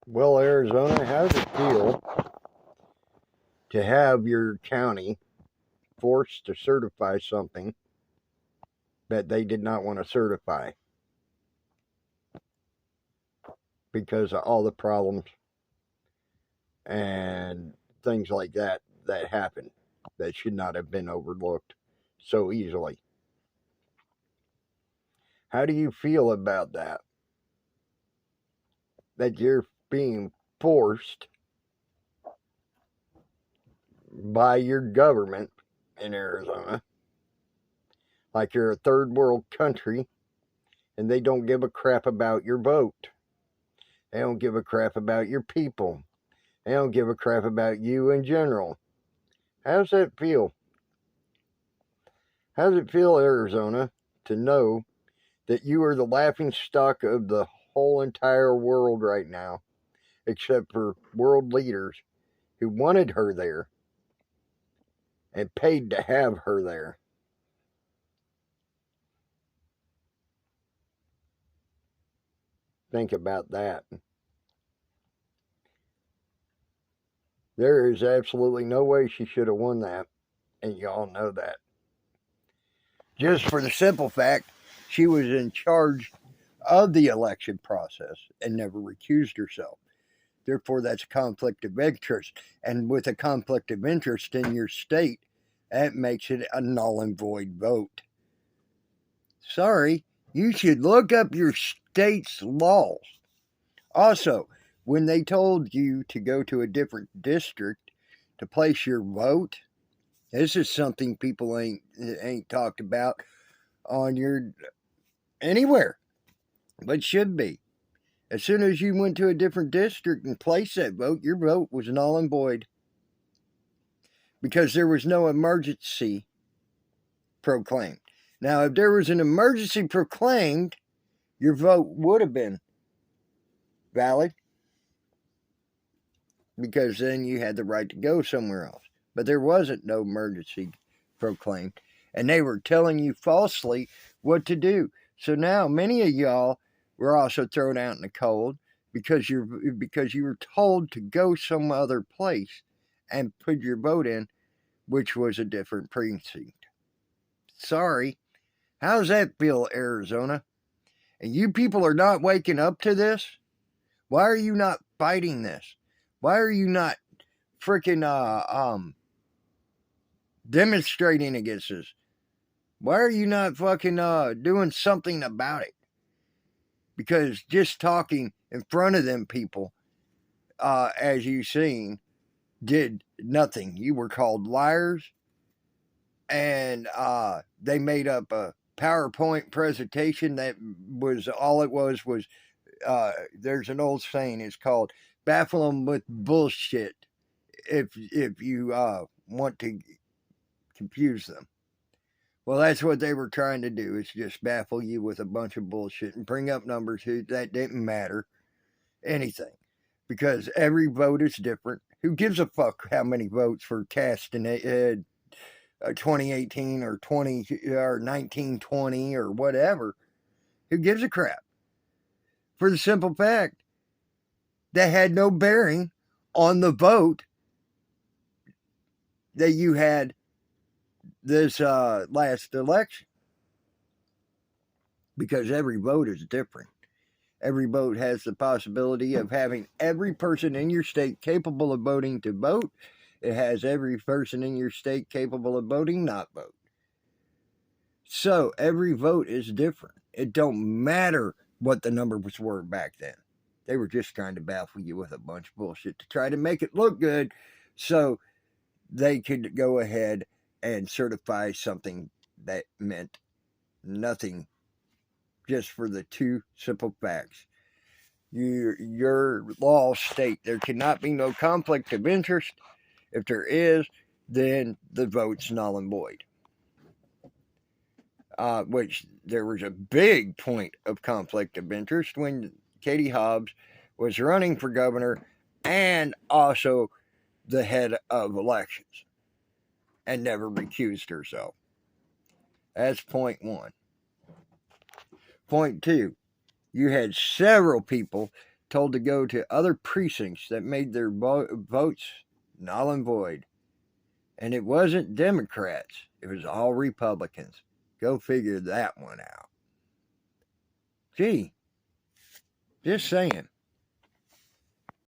Well, Arizona, how does it feel to have your county forced to certify something that they did not want to certify because of all the problems and things like that happened that should not have been overlooked so easily? How do you feel about that? That you're being forced by your government in Arizona, like you're a third world country, and they don't give a crap about your vote. They don't give a crap about your people. They don't give a crap about you in general. How does that feel? How does it feel, Arizona, to know that you are the laughing stock of the whole entire world right now, except for world leaders who wanted her there and paid to have her there? Think about that. There is absolutely no way she should have won that, and y'all know that. Just for the simple fact she was in charge of the election process and never recused herself. Therefore, that's a conflict of interest. And with a conflict of interest in your state, that makes it a null and void vote. Sorry, you should look up your state's laws. Also, when they told you to go to a different district to place your vote, this is something people ain't talked about on your anywhere, but should be. As soon as you went to a different district and placed that vote, your vote was null and void because there was no emergency proclaimed. Now, if there was an emergency proclaimed, your vote would have been valid because then you had the right to go somewhere else. But there wasn't no emergency proclaimed, and they were telling you falsely what to do. So now many of y'all were also thrown out in the cold because you were told to go some other place and put your vote in, which was a different precinct. Sorry. How does that feel, Arizona? And you people are not waking up to this? Why are you not fighting this? Why are you not freaking demonstrating against this? Why are you not fucking doing something about it? Because just talking in front of them people, as you seen, did nothing. You were called liars, and they made up a PowerPoint presentation that was all it was. There's an old saying, it's called "baffle them with bullshit" if you want to confuse them. Well, that's what they were trying to do, is just baffle you with a bunch of bullshit and bring up numbers that didn't matter anything, because every vote is different. Who gives a fuck how many votes for casting 2018 or 1920 or whatever? Who gives a crap? For the simple fact that had no bearing on the vote that you had this last election, because every vote is different. Every vote has the possibility of having every person in your state capable of voting to vote. It has every person in your state capable of voting not vote. So every vote is different. It don't matter what the numbers were back then. They were just trying to baffle you with a bunch of bullshit to try to make it look good so they could go ahead and certify something that meant nothing, just for the two simple facts. Your law state there cannot be no conflict of interest. If there is, then the vote's null and void. Which there was a big point of conflict of interest when Katie Hobbs was running for governor and also the head of elections, and never recused herself. That's point one. Point two, you had several people told to go to other precincts that made their votes null and void. And it wasn't Democrats, it was all Republicans. Go figure that one out. Gee, just saying.